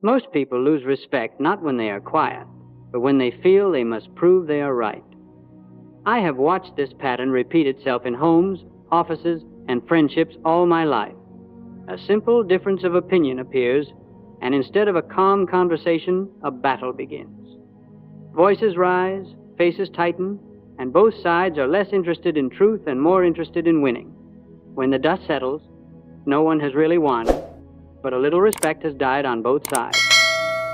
Most people lose respect not when they are quiet, but when they feel they must prove they are right. I have watched this pattern repeat itself in homes, offices, and friendships all my life. A simple difference of opinion appears, and instead of a calm conversation, a battle begins. Voices rise, faces tighten, and both sides are less interested in truth and more interested in winning. When the dust settles, no one has really won, but a little respect has died on both sides.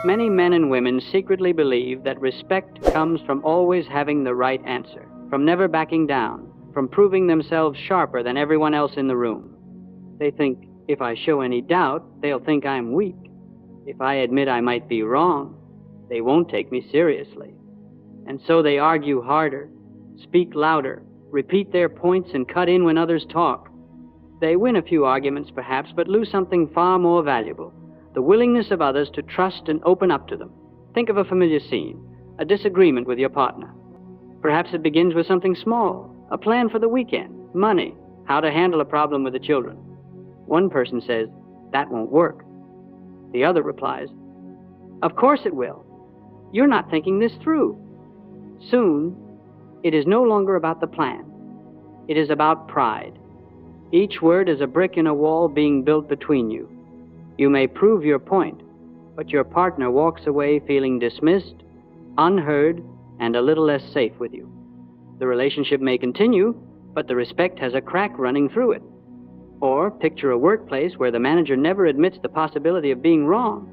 Many men and women secretly believe that respect comes from always having the right answer, from never backing down, from proving themselves sharper than everyone else in the room. They think, if I show any doubt, they'll think I'm weak. If I admit I might be wrong, they won't take me seriously. And so they argue harder, speak louder, repeat their points, and cut in when others talk. They win a few arguments perhaps, but lose something far more valuable, the willingness of others to trust and open up to them. Think of a familiar scene, a disagreement with your partner. Perhaps it begins with something small, a plan for the weekend, money, how to handle a problem with the children. One person says, "That won't work." The other replies, "Of course it will. You're not thinking this through." Soon, it is no longer about the plan. It is about pride. Each word is a brick in a wall being built between you. You may prove your point, but your partner walks away feeling dismissed, unheard, and a little less safe with you. The relationship may continue, but the respect has a crack running through it. Or picture a workplace where the manager never admits the possibility of being wrong.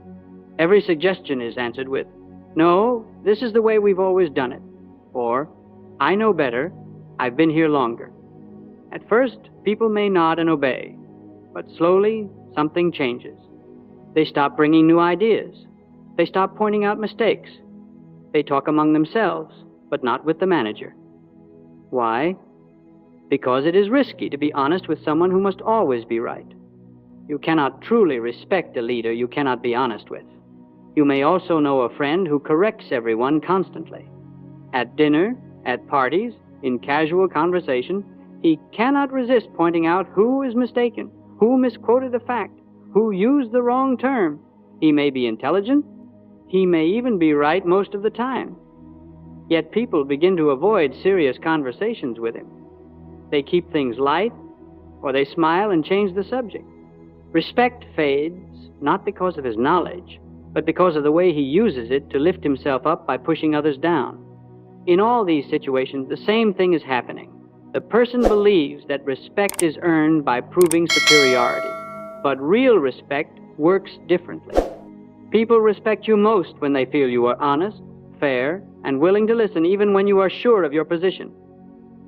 Every suggestion is answered with, "No, this is the way we've always done it." Or, "I know better, I've been here longer." At first, people may nod and obey, but slowly something changes. They stop bringing new ideas. They stop pointing out mistakes. They talk among themselves, but not with the manager. Why? Because it is risky to be honest with someone who must always be right. You cannot truly respect a leader you cannot be honest with. You may also know a friend who corrects everyone constantly. At dinner, at parties, in casual conversation, he cannot resist pointing out who is mistaken, who misquoted a fact, who used the wrong term. He may be intelligent. He may even be right most of the time. Yet people begin to avoid serious conversations with him. They keep things light, or they smile and change the subject. Respect fades, not because of his knowledge, but because of the way he uses it to lift himself up by pushing others down. In all these situations, the same thing is happening. The person believes that respect is earned by proving superiority, but real respect works differently. People respect you most when they feel you are honest, fair, and willing to listen even when you are sure of your position.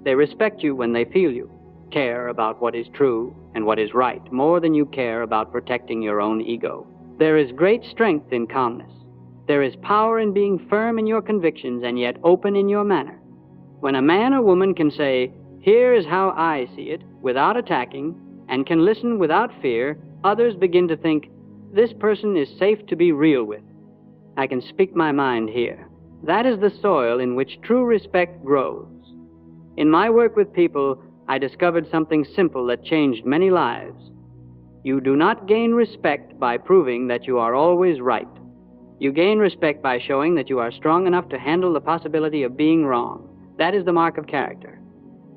They respect you when they feel you care about what is true and what is right more than you care about protecting your own ego. There is great strength in calmness. There is power in being firm in your convictions and yet open in your manner. When a man or woman can say, "Here is how I see it," without attacking, and can listen without fear, others begin to think, "This person is safe to be real with. I can speak my mind here." That is the soil in which true respect grows. In my work with people, I discovered something simple that changed many lives. You do not gain respect by proving that you are always right. You gain respect by showing that you are strong enough to handle the possibility of being wrong. That is the mark of character.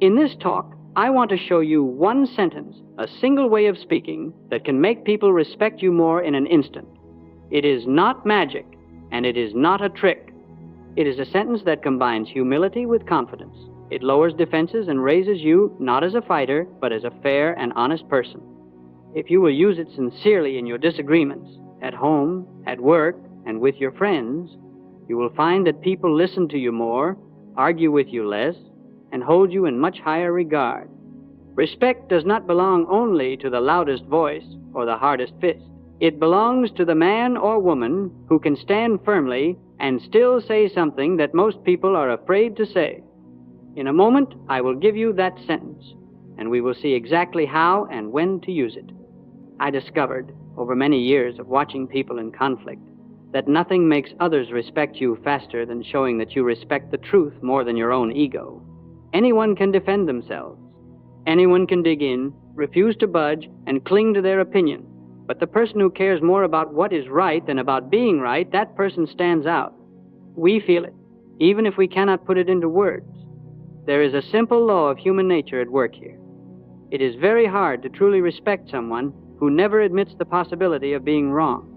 In this talk, I want to show you one sentence, a single way of speaking, that can make people respect you more in an instant. It is not magic, and it is not a trick. It is a sentence that combines humility with confidence. It lowers defenses and raises you not as a fighter, but as a fair and honest person. If you will use it sincerely in your disagreements, at home, at work, and with your friends, you will find that people listen to you more, argue with you less, and hold you in much higher regard. Respect does not belong only to the loudest voice or the hardest fist. It belongs to the man or woman who can stand firmly and still say something that most people are afraid to say. In a moment, I will give you that sentence, and we will see exactly how and when to use it. I discovered, over many years of watching people in conflict, that nothing makes others respect you faster than showing that you respect the truth more than your own ego. Anyone can defend themselves. Anyone can dig in, refuse to budge, and cling to their opinion. But the person who cares more about what is right than about being right, that person stands out. We feel it, even if we cannot put it into words. There is a simple law of human nature at work here. It is very hard to truly respect someone who never admits the possibility of being wrong.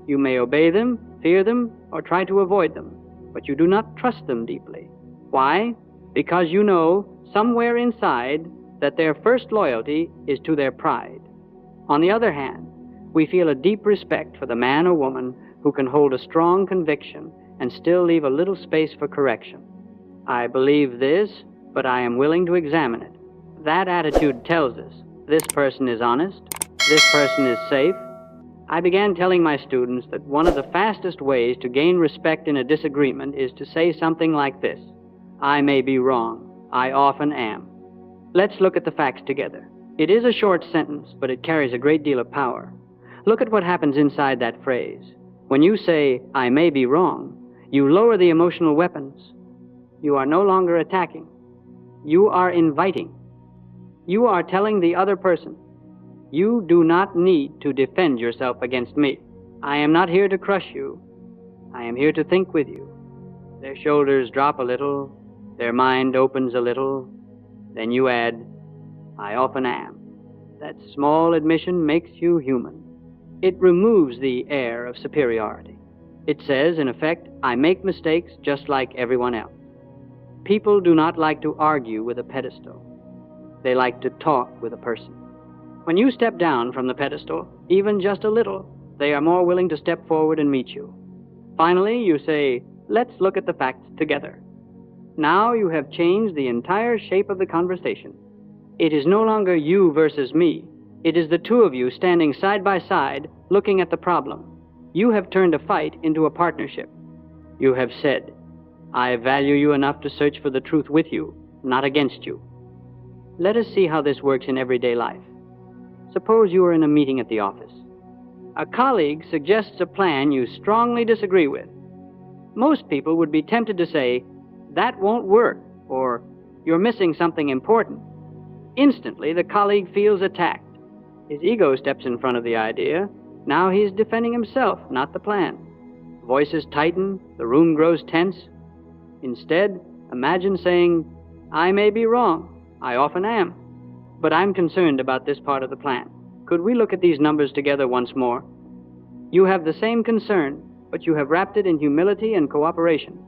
You may obey them, fear them, or try to avoid them, but you do not trust them deeply. Why? Because you know, somewhere inside, that their first loyalty is to their pride. On the other hand, we feel a deep respect for the man or woman who can hold a strong conviction and still leave a little space for correction. I believe this, but I am willing to examine it. That attitude tells us this person is honest, this person is safe. I began telling my students that one of the fastest ways to gain respect in a disagreement is to say something like this: I may be wrong, I often am. Let's look at the facts together. It is a short sentence, but it carries a great deal of power. Look at what happens inside that phrase. When you say, I may be wrong, you lower the emotional weapons. You are no longer attacking. You are inviting. You are telling the other person, you do not need to defend yourself against me. I am not here to crush you. I am here to think with you. Their shoulders drop a little. Their mind opens a little. Then you add, I often am. That small admission makes you human. It removes the air of superiority. It says, in effect, I make mistakes just like everyone else. People do not like to argue with a pedestal. They like to talk with a person. When you step down from the pedestal, even just a little, they are more willing to step forward and meet you. Finally, you say, let's look at the facts together. Now you have changed the entire shape of the conversation. It is no longer you versus me. It is the two of you standing side by side, looking at the problem. You have turned a fight into a partnership. You have said, I value you enough to search for the truth with you, not against you. Let us see how this works in everyday life. Suppose you are in a meeting at the office. A colleague suggests a plan you strongly disagree with. Most people would be tempted to say, that won't work, or you're missing something important. Instantly, the colleague feels attacked. His ego steps in front of the idea. Now he's defending himself, not the plan. Voices tighten, the room grows tense. Instead, imagine saying, I may be wrong, I often am, but I'm concerned about this part of the plan. Could we look at these numbers together once more? You have the same concern, but you have wrapped it in humility and cooperation.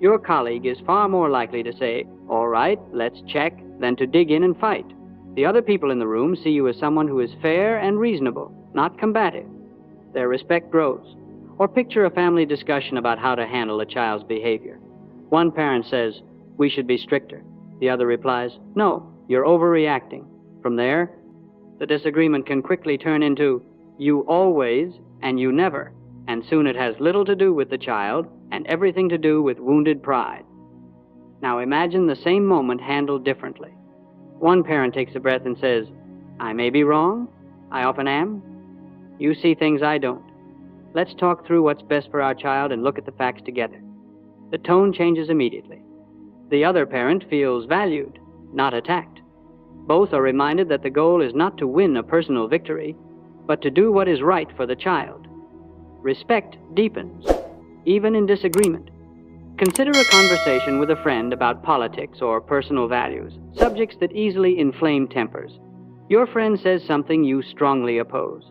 Your colleague is far more likely to say, all right, let's check, than to dig in and fight. The other people in the room see you as someone who is fair and reasonable, not combative. Their respect grows. Or picture a family discussion about how to handle a child's behavior. One parent says, we should be stricter. The other replies, no, you're overreacting. From there, the disagreement can quickly turn into, you always and you never, and soon it has little to do with the child and everything to do with wounded pride. Now imagine the same moment handled differently. One parent takes a breath and says, I may be wrong, I often am. You see things I don't. Let's talk through what's best for our child and look at the facts together. The tone changes immediately. The other parent feels valued, not attacked. Both are reminded that the goal is not to win a personal victory, but to do what is right for the child. Respect deepens, even in disagreement. Consider a conversation with a friend about politics or personal values, subjects that easily inflame tempers. Your friend says something you strongly oppose.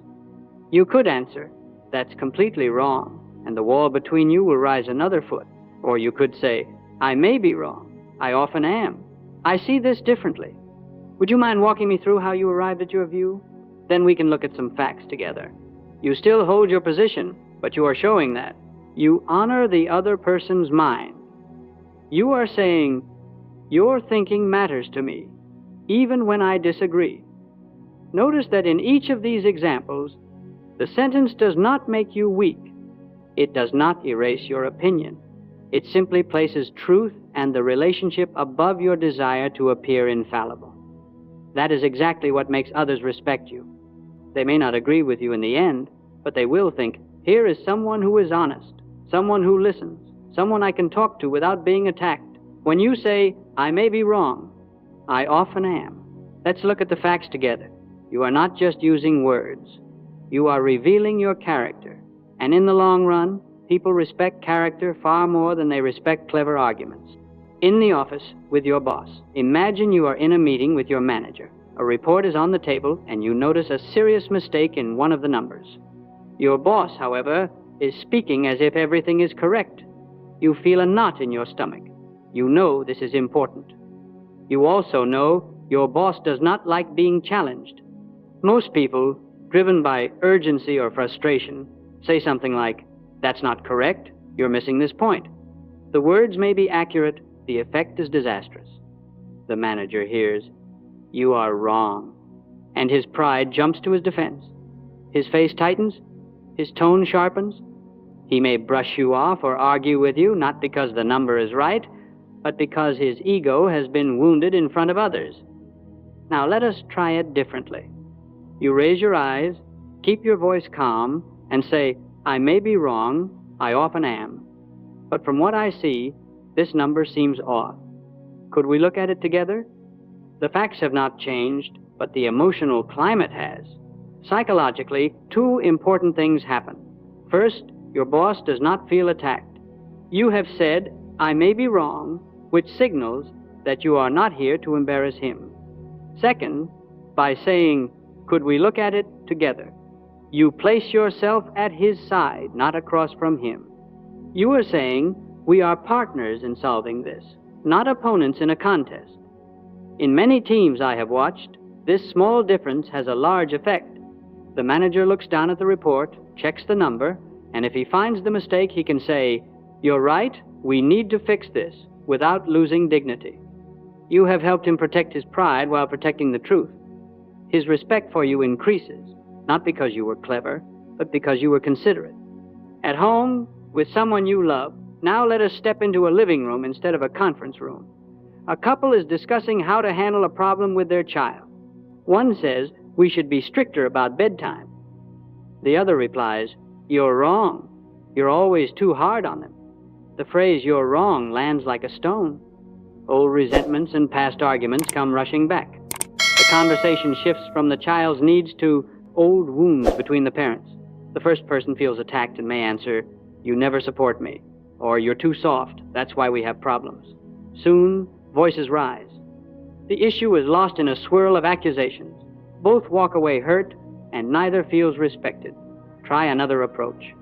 You could answer, that's completely wrong, and the wall between you will rise another foot. Or you could say, I may be wrong, I often am. I see this differently. Would you mind walking me through how you arrived at your view? Then we can look at some facts together. You still hold your position, but you are showing that. You honor the other person's mind. You are saying, your thinking matters to me, even when I disagree. Notice that in each of these examples, the sentence does not make you weak. It does not erase your opinion. It simply places truth and the relationship above your desire to appear infallible. That is exactly what makes others respect you. They may not agree with you in the end, but they will think, here is someone who is honest, someone who listens, someone I can talk to without being attacked. When you say, I may be wrong, I often am. Let's look at the facts together. You are not just using words. You are revealing your character, and in the long run, people respect character far more than they respect clever arguments. In the office with your boss, imagine you are in a meeting with your manager. A report is on the table, and you notice a serious mistake in one of the numbers. Your boss, however, is speaking as if everything is correct. You feel a knot in your stomach. You know this is important. You also know your boss does not like being challenged. Most people, driven by urgency or frustration, say something like, "That's not correct. You're missing this point." The words may be accurate. The effect is disastrous. The manager hears, "You are wrong," and his pride jumps to his defense. His face tightens. His tone sharpens. He may brush you off or argue with you, not because the number is right, but because his ego has been wounded in front of others. Now let us try it differently. You raise your eyes, keep your voice calm, and say, "I may be wrong, I often am. But from what I see, this number seems off. Could we look at it together?" The facts have not changed, but the emotional climate has. Psychologically, two important things happen. First, your boss does not feel attacked. You have said, "I may be wrong," which signals that you are not here to embarrass him. Second, by saying, "Could we look at it together?" you place yourself at his side, not across from him. You are saying, "We are partners in solving this, not opponents in a contest." In many teams I have watched, this small difference has a large effect. The manager looks down at the report, checks the number, and if he finds the mistake, he can say, "You're right, we need to fix this," without losing dignity. You have helped him protect his pride while protecting the truth. His respect for you increases, not because you were clever, but because you were considerate. At home, with someone you love, now let us step into a living room instead of a conference room. A couple is discussing how to handle a problem with their child. One says, "We should be stricter about bedtime." The other replies, "You're wrong. You're always too hard on them." The phrase "you're wrong" lands like a stone. Old resentments and past arguments come rushing back. The conversation shifts from the child's needs to old wounds between the parents. The first person feels attacked and may answer, "You never support me," or "You're too soft. That's why we have problems." Soon, voices rise. The issue is lost in a swirl of accusations. Both walk away hurt, and neither feels respected. Try another approach.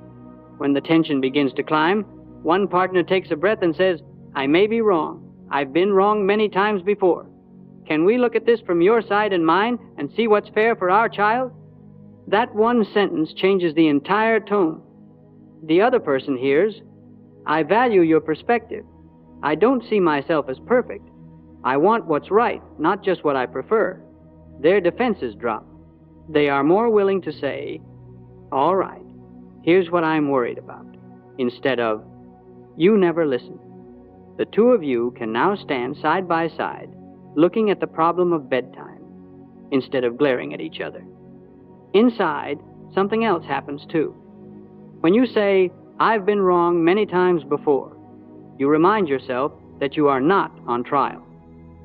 When the tension begins to climb, one partner takes a breath and says, "I may be wrong. I've been wrong many times before. Can we look at this from your side and mine and see what's fair for our child?" That one sentence changes the entire tone. The other person hears, "I value your perspective. I don't see myself as perfect. I want what's right, not just what I prefer." Their defenses drop. They are more willing to say, "All right, here's what I'm worried about," instead of, "You never listen." The two of you can now stand side by side, looking at the problem of bedtime, instead of glaring at each other. Inside, something else happens too. When you say, "I've been wrong many times before," you remind yourself that you are not on trial.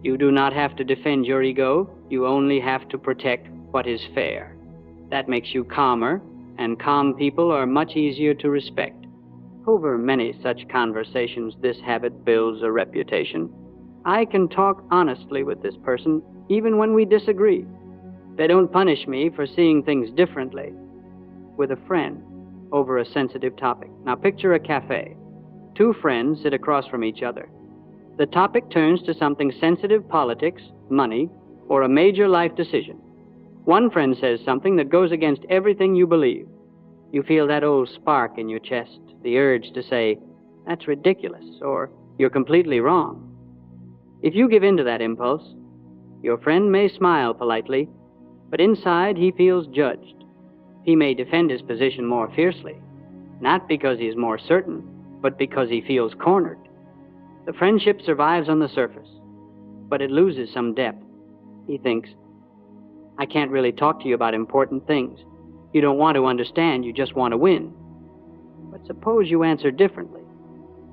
You do not have to defend your ego. You only have to protect what is fair. That makes you calmer, and calm people are much easier to respect. Over many such conversations, this habit builds a reputation. I can talk honestly with this person, even when we disagree. They don't punish me for seeing things differently. With a friend over a sensitive topic. Now picture a cafe. Two friends sit across from each other. The topic turns to something sensitive: politics, money, or a major life decision. One friend says something that goes against everything you believe. You feel that old spark in your chest, the urge to say, "That's ridiculous," or "You're completely wrong." If you give in to that impulse, your friend may smile politely, but inside he feels judged. He may defend his position more fiercely, not because he is more certain, but because he feels cornered. The friendship survives on the surface, but it loses some depth. He thinks, "I can't really talk to you about important things. You don't want to understand, you just want to win." But suppose you answer differently.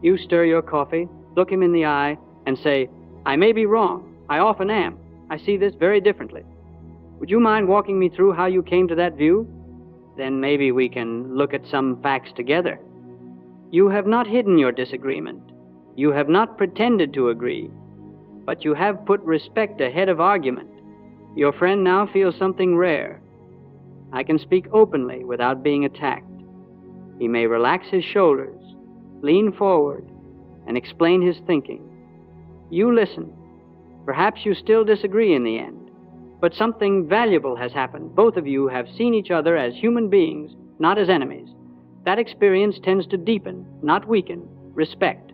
You stir your coffee, look him in the eye, and say, "I may be wrong. I often am. I see this very differently. Would you mind walking me through how you came to that view?" Then maybe we can look at some facts together. You have not hidden your disagreement. You have not pretended to agree, but you have put respect ahead of argument. Your friend now feels something rare. I can speak openly without being attacked. He may relax his shoulders, lean forward, and explain his thinking. You listen. Perhaps you still disagree in the end, but something valuable has happened. Both of you have seen each other as human beings, not as enemies. That experience tends to deepen, not weaken, respect.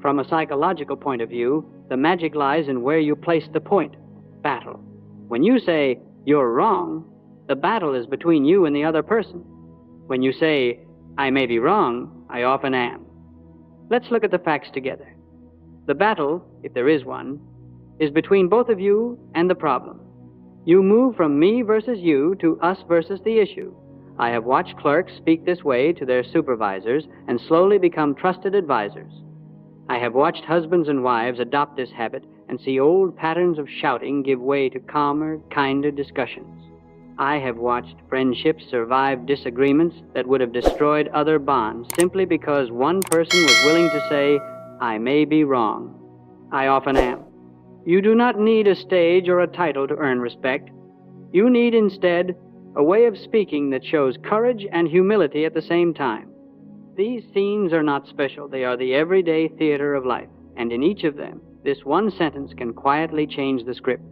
From a psychological point of view, the magic lies in where you place the point, battle. When you say, "You're wrong," the battle is between you and the other person. When you say, "I may be wrong, I often am." Let's look at the facts together. The battle, if there is one, is between both of you and the problem. You move from me versus you to us versus the issue. I have watched clerks speak this way to their supervisors and slowly become trusted advisors. I have watched husbands and wives adopt this habit and see old patterns of shouting give way to calmer, kinder discussions. I have watched friendships survive disagreements that would have destroyed other bonds simply because one person was willing to say, "I may be wrong. I often am." You do not need a stage or a title to earn respect. You need instead a way of speaking that shows courage and humility at the same time. These scenes are not special. They are the everyday theater of life, and in each of them, this one sentence can quietly change the script.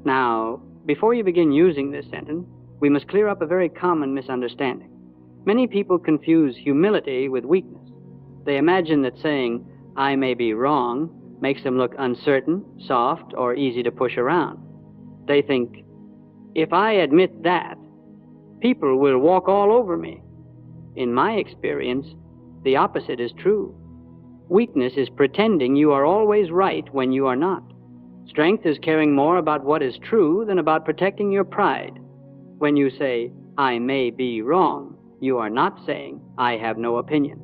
Now, before you begin using this sentence, we must clear up a very common misunderstanding. Many people confuse humility with weakness. They imagine that saying, "I may be wrong," makes them look uncertain, soft, or easy to push around. They think, "If I admit that, people will walk all over me." In my experience, the opposite is true. Weakness is pretending you are always right when you are not. Strength is caring more about what is true than about protecting your pride. When you say, "I may be wrong," you are not saying, "I have no opinion."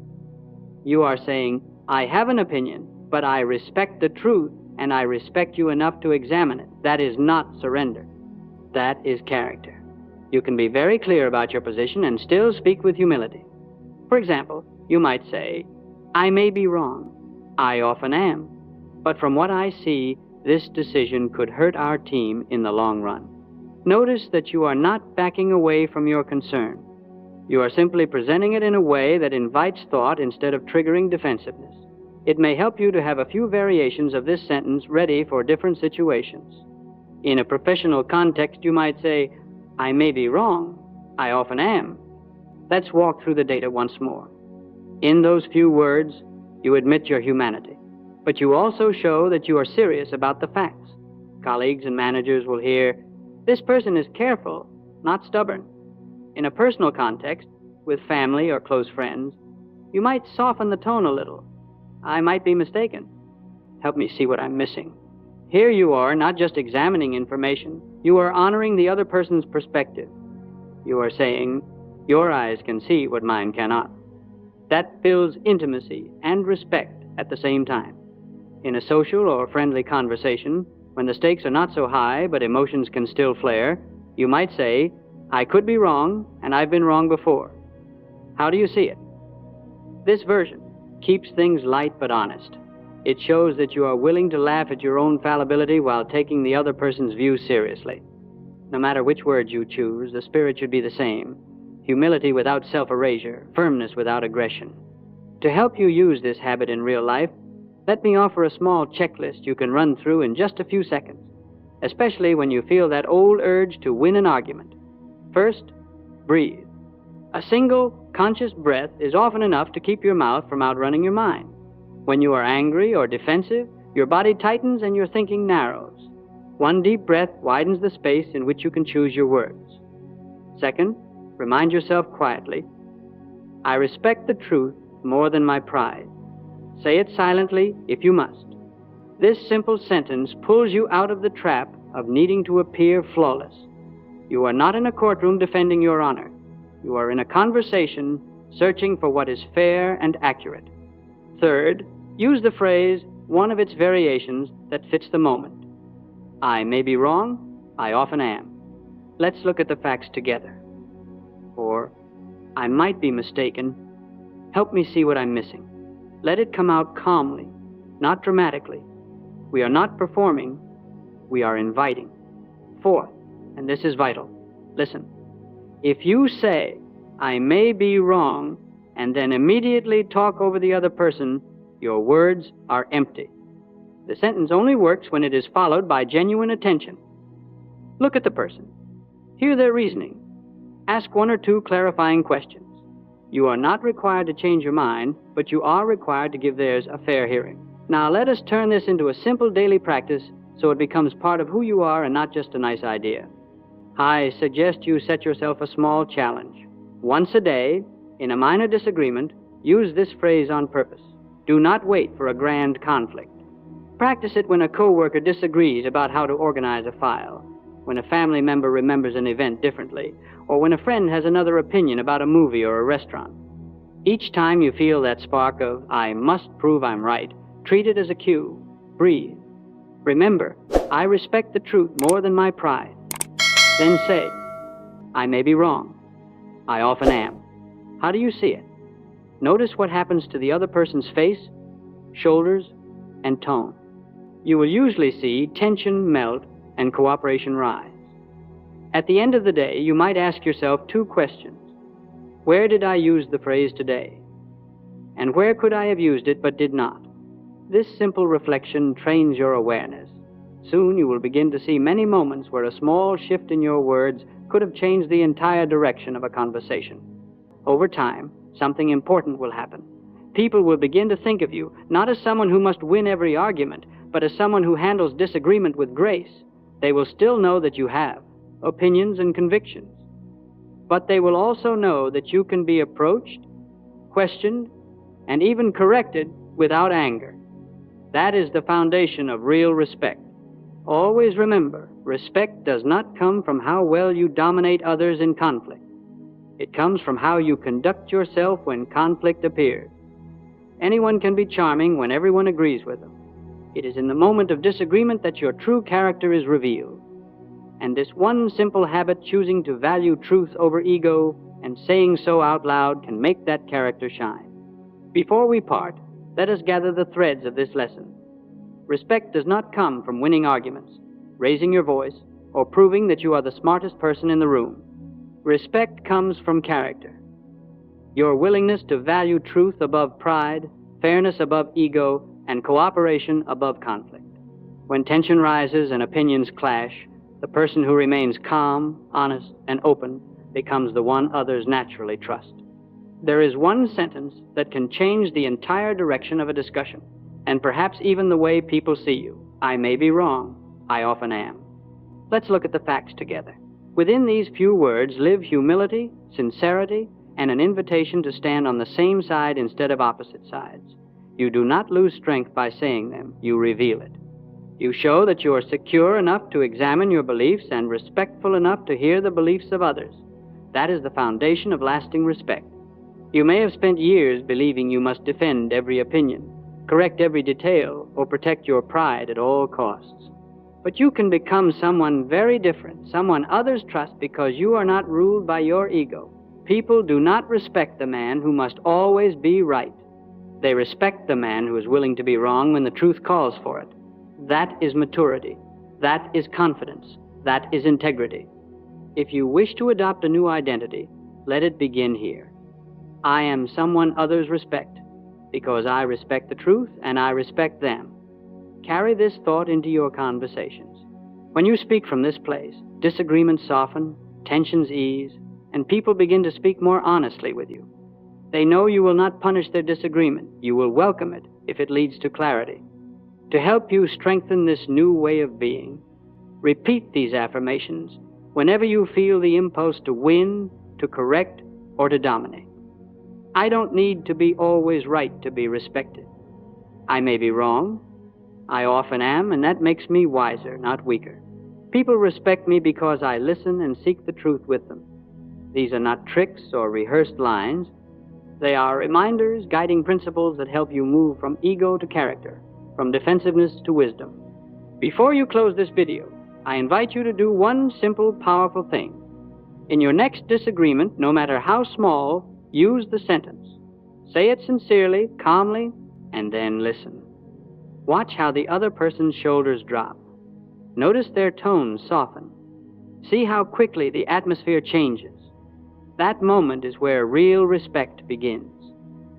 You are saying, "I have an opinion, but I respect the truth, and I respect you enough to examine it." That is not surrender. That is character. You can be very clear about your position and still speak with humility. For example, you might say, "I may be wrong. I often am. But from what I see, this decision could hurt our team in the long run." Notice that you are not backing away from your concern. You are simply presenting it in a way that invites thought instead of triggering defensiveness. It may help you to have a few variations of this sentence ready for different situations. In a professional context, you might say, "I may be wrong. I often am." Let's walk through the data once more. In those few words, you admit your humanity, but you also show that you are serious about the facts. Colleagues and managers will hear, "This person is careful, not stubborn." In a personal context, with family or close friends, you might soften the tone a little. "I might be mistaken. Help me see what I'm missing." Here you are not just examining information, you are honoring the other person's perspective. You are saying, "Your eyes can see what mine cannot." That builds intimacy and respect at the same time. In a social or friendly conversation, when the stakes are not so high but emotions can still flare, you might say, "I could be wrong, and I've been wrong before. How do you see it?" This version keeps things light but honest. It shows that you are willing to laugh at your own fallibility while taking the other person's view seriously. No matter which words you choose, the spirit should be the same. Humility without self-erasure, firmness without aggression. To help you use this habit in real life, let me offer a small checklist you can run through in just a few seconds, especially when you feel that old urge to win an argument. First, breathe. A single, conscious breath is often enough to keep your mouth from outrunning your mind. When you are angry or defensive, your body tightens and your thinking narrows. One deep breath widens the space in which you can choose your words. Second, remind yourself quietly, "I respect the truth more than my pride." Say it silently if you must. This simple sentence pulls you out of the trap of needing to appear flawless. You are not in a courtroom defending your honor. You are in a conversation searching for what is fair and accurate. Third, use the phrase, one of its variations that fits the moment. "I may be wrong, I often am." Let's look at the facts together. Or, I might be mistaken. Help me see what I'm missing. Let it come out calmly, not dramatically. We are not performing, we are inviting. Fourth, and this is vital, listen. If you say, I may be wrong, and then immediately talk over the other person, your words are empty. The sentence only works when it is followed by genuine attention. Look at the person. Hear their reasoning. Ask one or two clarifying questions. You are not required to change your mind, but you are required to give theirs a fair hearing. Now let us turn this into a simple daily practice so it becomes part of who you are and not just a nice idea. I suggest you set yourself a small challenge. Once a day, in a minor disagreement, use this phrase on purpose. Do not wait for a grand conflict. Practice it when a coworker disagrees about how to organize a file, when a family member remembers an event differently, or when a friend has another opinion about a movie or a restaurant. Each time you feel that spark of, I must prove I'm right, treat it as a cue. Breathe. Remember, I respect the truth more than my pride. Then say, I may be wrong. I often am. How do you see it? Notice what happens to the other person's face, shoulders, and tone. You will usually see tension melt and cooperation rise. At the end of the day, you might ask yourself two questions. Where did I use the phrase today? And where could I have used it but did not? This simple reflection trains your awareness. Soon you will begin to see many moments where a small shift in your words could have changed the entire direction of a conversation. Over time, something important will happen. People will begin to think of you not as someone who must win every argument, but as someone who handles disagreement with grace. They will still know that you have opinions and convictions, but they will also know that you can be approached, questioned, and even corrected without anger. That is the foundation of real respect. Always remember, respect does not come from how well you dominate others in conflict. It comes from how you conduct yourself when conflict appears. Anyone can be charming when everyone agrees with them. It is in the moment of disagreement that your true character is revealed. And this one simple habit, choosing to value truth over ego and saying so out loud, can make that character shine. Before we part, let us gather the threads of this lesson. Respect does not come from winning arguments, raising your voice, or proving that you are the smartest person in the room. Respect comes from character. Your willingness to value truth above pride, fairness above ego, and cooperation above conflict. When tension rises and opinions clash, the person who remains calm, honest, and open becomes the one others naturally trust. There is one sentence that can change the entire direction of a discussion, and perhaps even the way people see you. I may be wrong. I often am. Let's look at the facts together. Within these few words live humility, sincerity, and an invitation to stand on the same side instead of opposite sides. You do not lose strength by saying them. You reveal it. You show that you are secure enough to examine your beliefs and respectful enough to hear the beliefs of others. That is the foundation of lasting respect. You may have spent years believing you must defend every opinion, correct every detail, or protect your pride at all costs. But you can become someone very different, someone others trust because you are not ruled by your ego. People do not respect the man who must always be right. They respect the man who is willing to be wrong when the truth calls for it. That is maturity. That is confidence. That is integrity. If you wish to adopt a new identity, let it begin here. I am someone others respect because I respect the truth and I respect them. Carry this thought into your conversations. When you speak from this place, disagreements soften, tensions ease, and people begin to speak more honestly with you. They know you will not punish their disagreement. You will welcome it if it leads to clarity. To help you strengthen this new way of being, repeat these affirmations whenever you feel the impulse to win, to correct, or to dominate. I don't need to be always right to be respected. I may be wrong. I often am, and that makes me wiser, not weaker. People respect me because I listen and seek the truth with them. These are not tricks or rehearsed lines. They are reminders, guiding principles that help you move from ego to character, from defensiveness to wisdom. Before you close this video, I invite you to do one simple, powerful thing. In your next disagreement, no matter how small, use the sentence. Say it sincerely, calmly, and then listen. Watch how the other person's shoulders drop. Notice their tones soften. See how quickly the atmosphere changes. That moment is where real respect begins.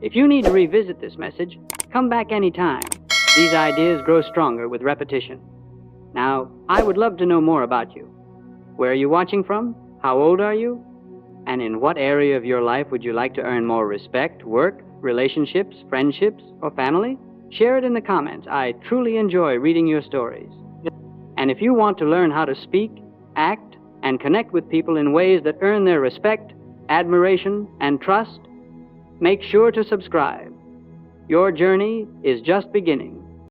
If you need to revisit this message, come back anytime. These ideas grow stronger with repetition. Now, I would love to know more about you. Where are you watching from? How old are you? And in what area of your life would you like to earn more respect, work, relationships, friendships, or family? Share it in the comments. I truly enjoy reading your stories. And if you want to learn how to speak, act, and connect with people in ways that earn their respect, admiration, and trust, make sure to subscribe. Your journey is just beginning.